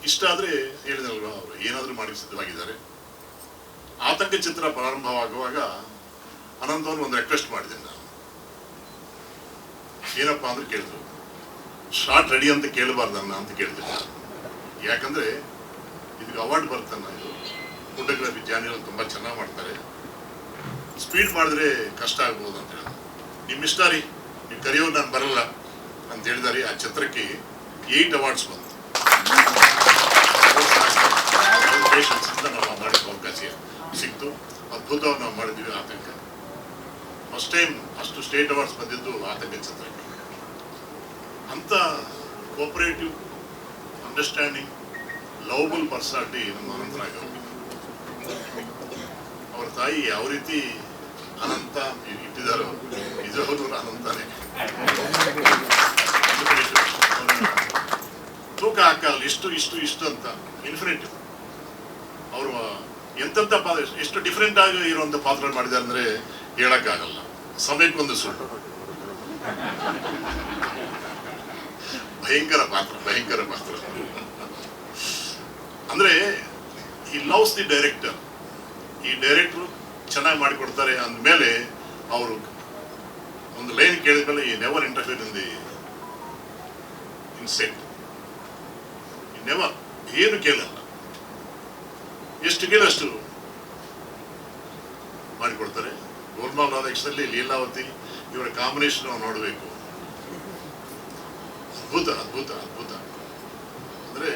ಇಷ್ಟ ಆದರೆ ಹೇಳಿದಲ್ವಾ, ಅವರು ಏನಾದರೂ ಮಾಡಿ ಸಿದ್ಧವಾಗಿದ್ದಾರೆ. ಆತಂಕ ಚಿತ್ರ ಪ್ರಾರಂಭವಾಗುವಾಗ ಅನಂತವನ್ನು ಒಂದು ರಿಕ್ವೆಸ್ಟ್ ಮಾಡಿದೆ ನಾನು. ಏನಪ್ಪಾ ಅಂದ್ರೆ ಕೇಳಿದ್ರು, ಶಾರ್ಟ್ ರೆಡಿ ಅಂತ ಕೇಳಬಾರ್ದನ್ನ ಅಂತ ಕೇಳ್ತೀನಿ ನಾನು. ಯಾಕಂದ್ರೆ ಇದಕ್ಕೆ ಅವಾರ್ಡ್ ಬರ್ತನ್ನ, ಇದು ಫೋಟೋಗ್ರಫಿ ಜಾನಿಯಲ್ಲಿ ತುಂಬ ಚೆನ್ನಾಗಿ ಮಾಡ್ತಾರೆ, ಸ್ಪೀಡ್ ಮಾಡಿದ್ರೆ ಕಷ್ಟ ಆಗ್ಬೋದು ಅಂತ ಹೇಳಿದ್ರು. ನಿಮ್ಮ ಇಷ್ಟ ರೀ, ನೀವು ಕರೆಯೋ ನಾನು ಬರಲ್ಲ ಅಂತ ಹೇಳಿದಾರೆ. ಆ ಚಿತ್ರಕ್ಕೆ 8 ಅವಾರ್ಡ್ಸ್ ಬಂತು. ಪೇಷನ್ಸ್ ಇಂದ ನಾವು ಮಾಡಿದ ಅವಕಾಶ ಸಿಕ್ತು. ಅದ್ಭುತವಾಗಿ ನಾವು ಮಾಡಿದ್ವಿ ಆತಂಕ. ಫಸ್ಟ್ ಟೈಮ್ ಅಷ್ಟು ಸ್ಟೇಟ್ ಅವಾರ್ಡ್ಸ್ ಬಂದಿದ್ದು ಆತಂಕ ಚಿತ್ರಕ್ಕೆ. ಅಂತ ಕೋಪರೇಟಿವ್, ಅಂಡರ್ಸ್ಟ್ಯಾಂಡಿಂಗ್, ಲವಬಲ್ ಪರ್ಸನಾಲಿಟಿ ನಮ್ಮ ಅನಂತನಾಗ್ ಅವರು. ಅವ್ರ ತಾಯಿ ಯಾವ ರೀತಿ ಅನಂತ ಇಟ್ಟಿದ್ದಾರೋ ನಿಜವಾಗ್ಲೂ ಅನಂತಾನೆ. ತೂಕ ಹಾಕಲ್ಲ, ಇಷ್ಟು ಅಂತ ಇನ್ಫಿನಿಟಿವ್. ಅವರು ಎಂತೆಂಥ ಎಷ್ಟು ಡಿಫ್ರೆಂಟ್ ಆಗಿ ಇರುವಂಥ ಪಾತ್ರ ಮಾಡಿದ್ದಾರೆ ಅಂದರೆ ಹೇಳಕ್ಕಾಗಲ್ಲ. ಸಮಯಕ್ಕೊಂದು ಸುಳ್ಳು. ಭಯಂಕರ ಪಾತ್ರ. ಅಂದ್ರೆ ಈ ಲವ್ಸ್ ದಿ ಡೈರೆಕ್ಟರ್. ಈ ಡೈರೆಕ್ಟ್ರು ಚೆನ್ನಾಗಿ ಮಾಡಿಕೊಡ್ತಾರೆ ಅಂದಮೇಲೆ ಅವರು ಒಂದು ಲೈನ್ ಕೇಳಿದ ಮೇಲೆ ಈ never interfere in set. Never, ಏನು ಕೇಳಲ್ಲ, ಎಷ್ಟು ಕೇಳಷ್ಟು ಮಾಡಿಕೊಡ್ತಾರೆ. ಗೋಲ್ಮಾಲ್ ರಾಧಾಕೃಷ್ಣಲ್ಲಿ ಲೀಲಾವತಿ ಇವರ ಕಾಂಬಿನೇಷನ್ ನಾವು ನೋಡಬೇಕು. ಅದ್ಭುತ. ಅಂದ್ರೆ